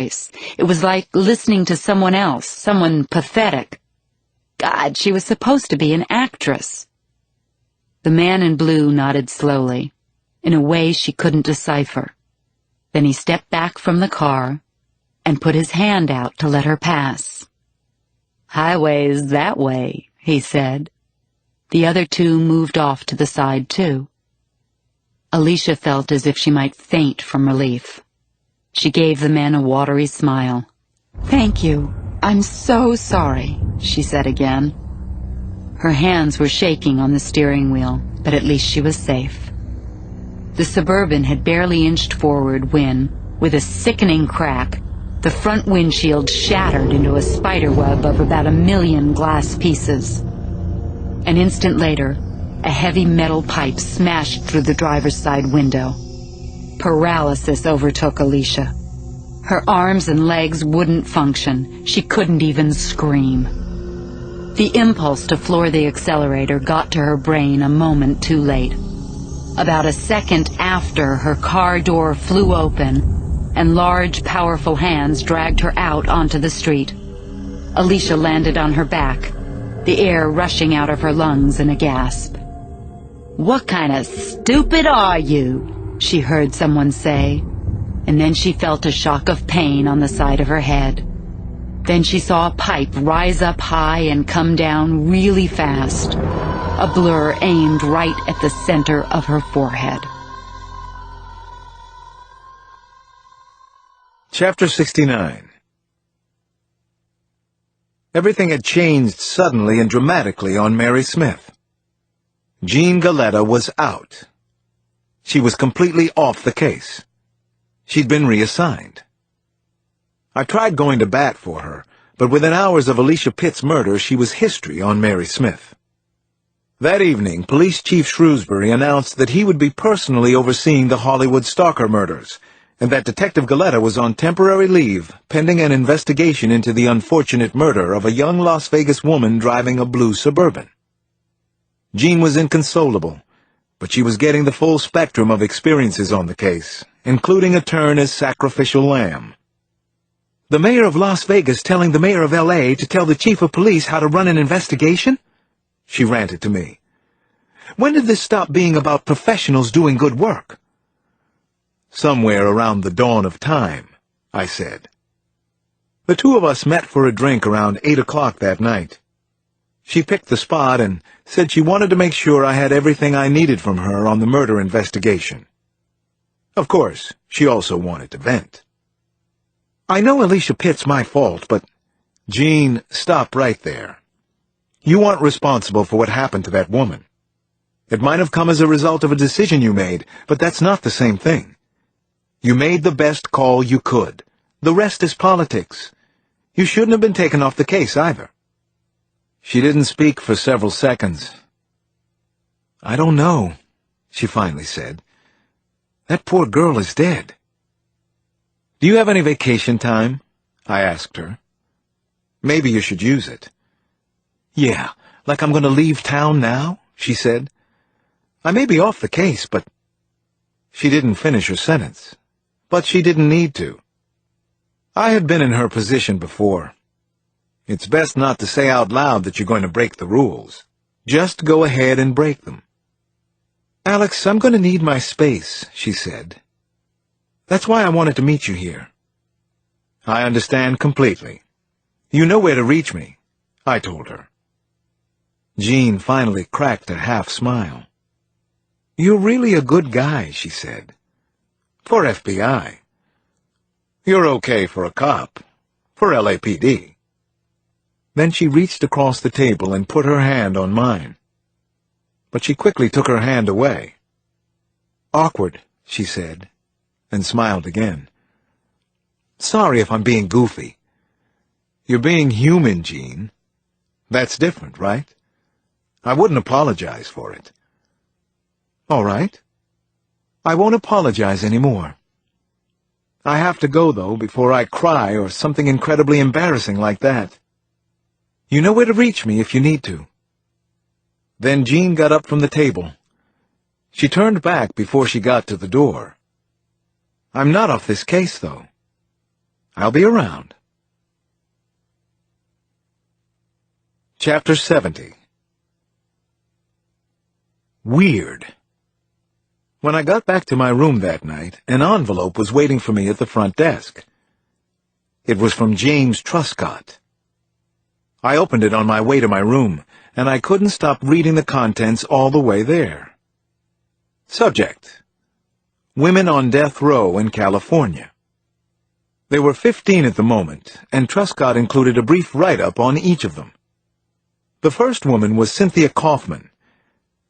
It was like listening to someone else, someone pathetic. God, she was supposed to be an actress. The man in blue nodded slowly, in a way she couldn't decipher. Then he stepped back from the car and put his hand out to let her pass. "Highway's that way," he said. The other two moved off to the side, too. Alicia felt as if she might faint from relief. She gave the man a watery smile. "Thank you. I'm so sorry," she said again. Her hands were shaking on the steering wheel, but at least she was safe. The Suburban had barely inched forward when, with a sickening crack, the front windshield shattered into a spiderweb of about 1,000,000 glass pieces. An instant later, a heavy metal pipe smashed through the driver's side window. Paralysis overtook Alicia. Her arms and legs wouldn't function. She couldn't even scream. The impulse to floor the accelerator got to her brain a moment too late. About a second after, her car door flew open, and large, powerful hands dragged her out onto the street. Alicia landed on her back, the air rushing out of her lungs in a gasp. "What kind of stupid are you?" she heard someone say, and then she felt a shock of pain on the side of her head. Then she saw a pipe rise up high and come down really fast, a blur aimed right at the center of her forehead. Chapter 69. Everything had changed suddenly and dramatically on Mary Smith. Jean Galletta was out. She was completely off the case. She'd been reassigned. I tried going to bat for her, but within hours of Alicia Pitt's murder, she was history on Mary Smith. That evening, Police Chief Shrewsbury announced that he would be personally overseeing the Hollywood stalker murders, and that Detective Galletta was on temporary leave, pending an investigation into the unfortunate murder of a young Las Vegas woman driving a blue Suburban. Jean was inconsolable, but she was getting the full spectrum of experiences on the case, including a turn as sacrificial lamb. The mayor of Las Vegas telling the mayor of L.A. to tell the chief of police how to run an investigation? She ranted to me. When did this stop being about professionals doing good work? Somewhere around the dawn of time, I said. The two of us met for a drink around 8 o'clock that night. She picked the spot and said she wanted to make sure I had everything I needed from her on the murder investigation. Of course, she also wanted to vent. "I know Alicia Pitt's my fault, but—" "Jean, stop right there. You aren't responsible for what happened to that woman. It might have come as a result of a decision you made, but that's not the same thing. You made the best call you could. The rest is politics. You shouldn't have been taken off the case either." She didn't speak for several seconds. "I don't know," she finally said. "That poor girl is dead." "Do you have any vacation time?" I asked her. "Maybe you should use it." "Yeah, like I'm going to leave town now?" she said. "I may be off the case, but—" She didn't finish her sentence, but she didn't need to. I had been in her position before. It's best not to say out loud that you're going to break the rules. Just go ahead and break them. "Alex, I'm going to need my space," she said. "That's why I wanted to meet you here." "I understand completely. You know where to reach me," I told her. Jean finally cracked a half-smile. "You're really a good guy," she said. "For FBI. You're okay for a cop. For LAPD. Then she reached across the table and put her hand on mine. But she quickly took her hand away. "Awkward," she said, and smiled again. "Sorry if I'm being goofy." "You're being human, Jean. That's different, right? I wouldn't apologize for it." "All right. I won't apologize anymore. I have to go, though, before I cry or something incredibly embarrassing like that. You know where to reach me if you need to." Then Jean got up from the table. She turned back before she got to the door. "I'm not off this case, though." I'll be around. Chapter 70. Weird. When I got back to my room that night, an envelope was waiting for me at the front desk. It was from James Truscott. I opened it on my way to my room, and I couldn't stop reading the contents all the way there. Subject: Women on death row in California. There were 15 at the moment, and Truscott included a brief write-up on each of them. The first woman was Cynthia Kaufman.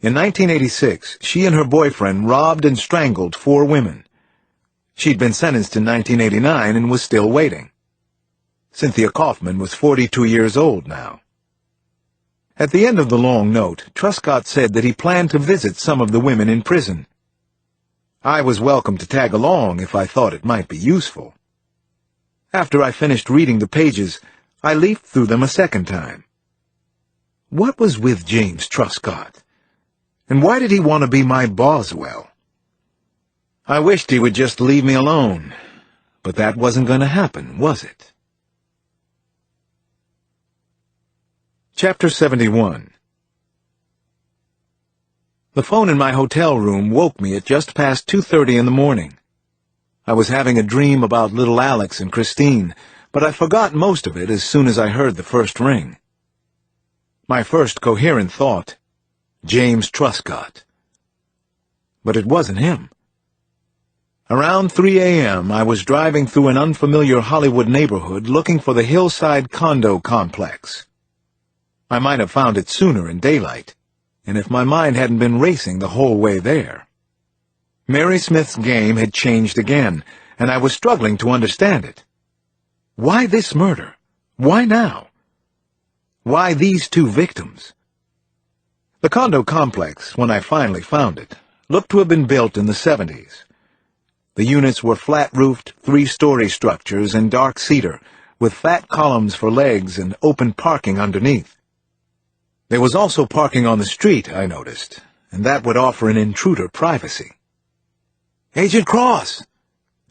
In 1986, she and her boyfriend robbed and strangled 4 women. She'd been sentenced in 1989 and was still waiting. Cynthia Kaufman was 42 years old now. At the end of the long note, Truscott said that he planned to visit some of the women in prison. I was welcome to tag along if I thought it might be useful. After I finished reading the pages, I leafed through them a second time. What was with James Truscott? And why did he want to be my Boswell? I wished he would just leave me alone, but that wasn't going to happen, was it? Chapter 71. The phone in my hotel room woke me at just past 2:30 in the morning. I was having a dream about little Alex and Christine, but I forgot most of it as soon as I heard the first ring. My first coherent thought: James Truscott. But it wasn't him. Around 3 a.m., I was driving through an unfamiliar Hollywood neighborhood looking for the Hillside condo complex. I might have found it sooner in daylight, and if my mind hadn't been racing the whole way there. Mary Smith's game had changed again, and I was struggling to understand it. Why this murder? Why now? Why these 2 victims? The condo complex, when I finally found it, looked to have been built in the 70s. The units were flat-roofed, 3-story structures in dark cedar, with fat columns for legs and open parking underneath. There was also parking on the street, I noticed, and that would offer an intruder privacy. "Agent Cross!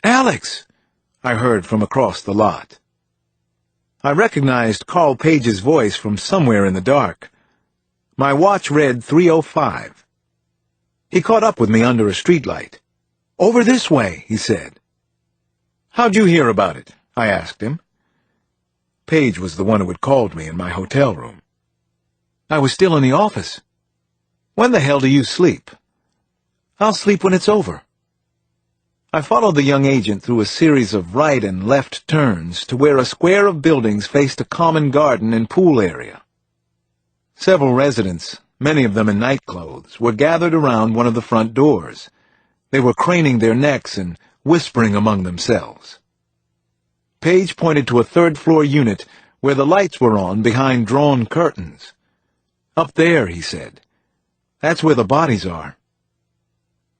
Alex!" I heard from across the lot. I recognized Carl Page's voice from somewhere in the dark. My watch read 3:05. He caught up with me under a streetlight. "Over this way," he said. "How'd you hear about it?" I asked him. Page was the one who had called me in my hotel room. "I was still in the office." "When the hell do you sleep?" "I'll sleep when it's over." I followed the young agent through a series of right and left turns to where a square of buildings faced a common garden and pool area. Several residents, many of them in nightclothes, were gathered around one of the front doors. They were craning their necks and whispering among themselves. Page pointed to a third-floor unit where the lights were on behind drawn curtains. "Up there," he said. "That's where the bodies are."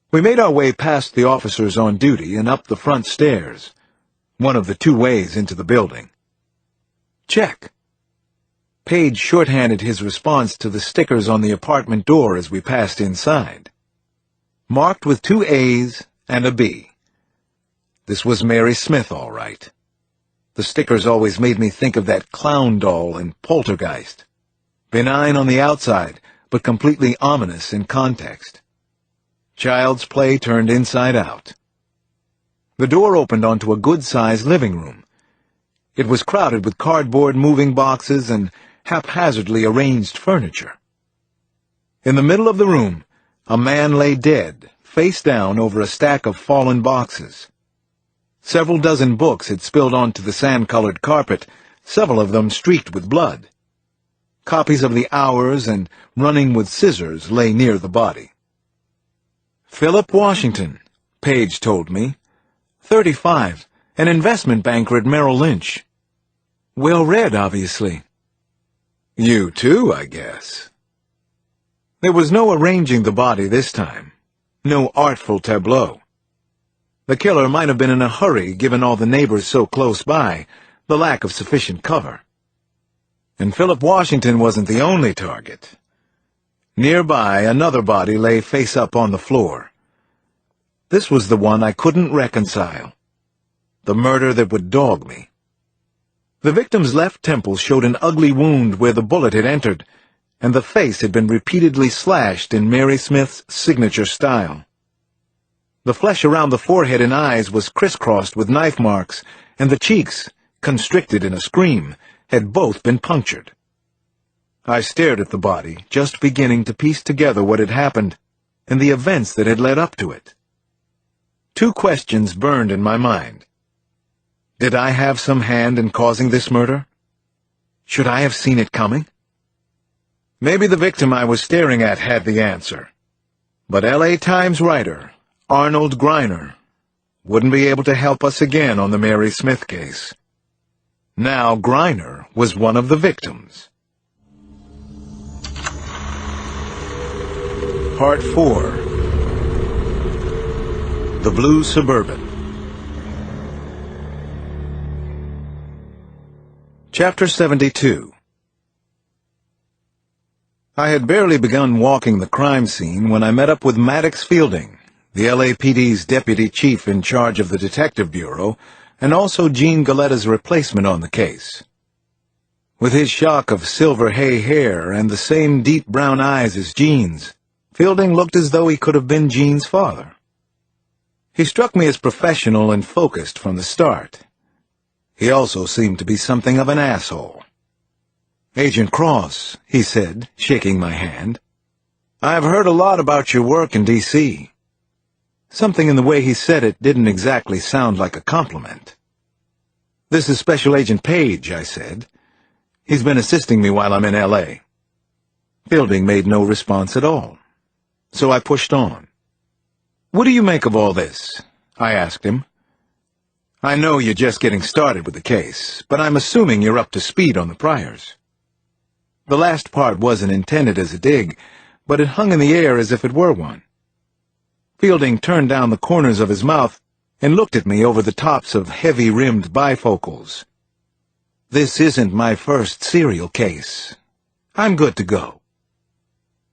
We made our way past the officers on duty and up the front stairs, one of the 2 ways into the building. "Check." Page shorthanded his response to the stickers on the apartment door as we passed inside. Marked with 2 A's and a B. This was Mary Smith, all right. The stickers always made me think of that clown doll in Poltergeist. Benign on the outside, but completely ominous in context. Child's play turned inside out. The door opened onto a good-sized living room. It was crowded with cardboard moving boxes and haphazardly arranged furniture. In the middle of the room, a man lay dead, face down over a stack of fallen boxes. Several dozen books had spilled onto the sand-colored carpet, several of them streaked with blood. Copies of the Hours and Running with Scissors lay near the body. "Philip Washington," Page told me. 35, an investment banker at Merrill Lynch. Well read, obviously. "You too, I guess." There was no arranging the body this time. No artful tableau. The killer might have been in a hurry given all the neighbors so close by, the lack of sufficient cover. And Philip Washington wasn't the only target. Nearby, another body lay face up on the floor. This was the one I couldn't reconcile. the murder that would dog me. The victim's left temple showed an ugly wound where the bullet had entered, and the face had been repeatedly slashed in Mary Smith's signature style. The flesh around the forehead and eyes was crisscrossed with knife marks, and the cheeks, constricted in a scream, had both been punctured. I stared at the body, just beginning to piece together what had happened and the events that had led up to it. Two questions burned in my mind. Did I have some hand in causing this murder? Should I have seen it coming? Maybe the victim I was staring at had the answer. But L.A. Times writer Arnold Greiner wouldn't be able to help us again on the Mary Smith case. Now Greiner was one of the victims. Part 4. The Blue Suburban. Chapter 72. I had barely begun walking the crime scene when I met up with Maddox Fielding, the LAPD's deputy chief in charge of the Detective Bureau, and also Gene Galletta's replacement on the case. With his shock of silver hay hair and the same deep brown eyes as Gene's, Fielding looked as though he could have been Gene's father. He struck me as professional and focused from the start. He also seemed to be something of an asshole. "Agent Cross," he said, shaking my hand, "I've heard a lot about your work in D.C." Something in the way he said it didn't exactly sound like a compliment. "This is Special Agent Page," I said. "He's been assisting me while I'm in L.A." Fielding made no response at all. So I pushed on. "What do you make of all this?" I asked him. "I know you're just getting started with the case, but I'm assuming you're up to speed on the priors." The last part wasn't intended as a dig, but it hung in the air as if it were one. Fielding turned down the corners of his mouth and looked at me over the tops of heavy-rimmed bifocals. "This isn't my first serial case. I'm good to go."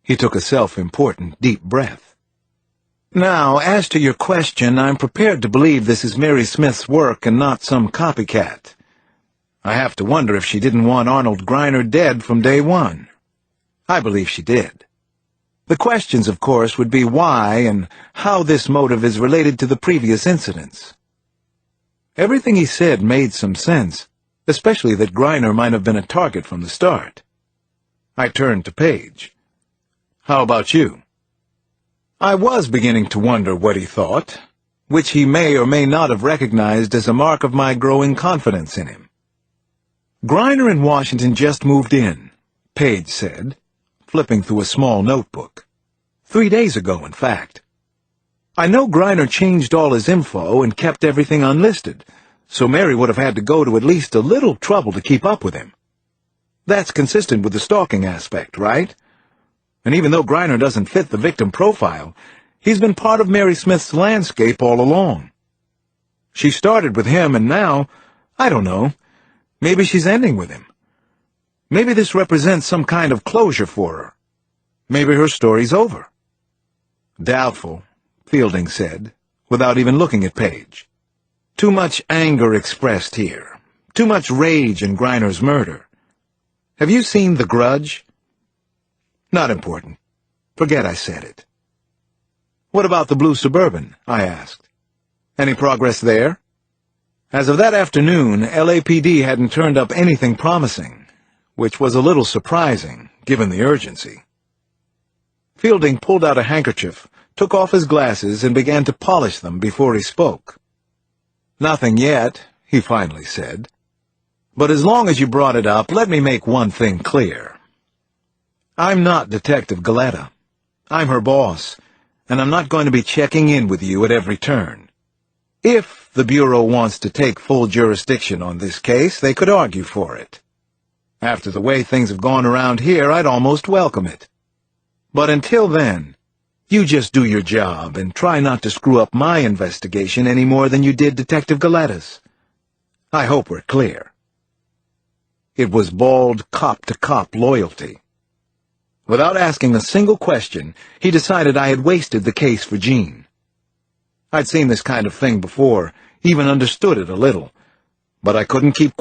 He took a self-important deep breath. "Now, as to your question, I'm prepared to believe this is Mary Smith's work and not some copycat. I have to wonder if she didn't want Arnold Greiner dead from day one. I believe she did. The questions, of course, would be why and how this motive is related to the previous incidents." Everything he said made some sense, especially that Greiner might have been a target from the start. I turned to Page. "How about you?" I was beginning to wonder what he thought, which he may or may not have recognized as a mark of my growing confidence in him. "Greiner in Washington just moved in," Page said, flipping through a small notebook. 3 days ago, in fact. "I know Greiner changed all his info and kept everything unlisted, so Mary would have had to go to at least a little trouble to keep up with him. That's consistent with the stalking aspect, right? And even though Greiner doesn't fit the victim profile, he's been part of Mary Smith's landscape all along. She started with him, and now, I don't know, maybe she's ending with him. Maybe this represents some kind of closure for her. Maybe her story's over." "Doubtful," Fielding said, without even looking at Page. "Too much anger expressed here. Too much rage in Greiner's murder. Have you seen The Grudge?" "Not important. Forget I said it." "What about the Blue Suburban?" I asked. "Any progress there?" As of that afternoon, LAPD hadn't turned up anything promising, which was a little surprising, given the urgency. Fielding pulled out a handkerchief, took off his glasses, and began to polish them before he spoke. "Nothing yet," he finally said. "But as long as you brought it up, let me make one thing clear. I'm not Detective Galletta. I'm her boss, and I'm not going to be checking in with you at every turn. If the Bureau wants to take full jurisdiction on this case, they could argue for it. After the way things have gone around here, I'd almost welcome it. But until then, you just do your job and try not to screw up my investigation any more than you did Detective Galletta's. I hope we're clear." It was bald cop-to-cop loyalty. Without asking a single question, he decided I had wasted the case for Gene. I'd seen this kind of thing before, even understood it a little, but I couldn't keep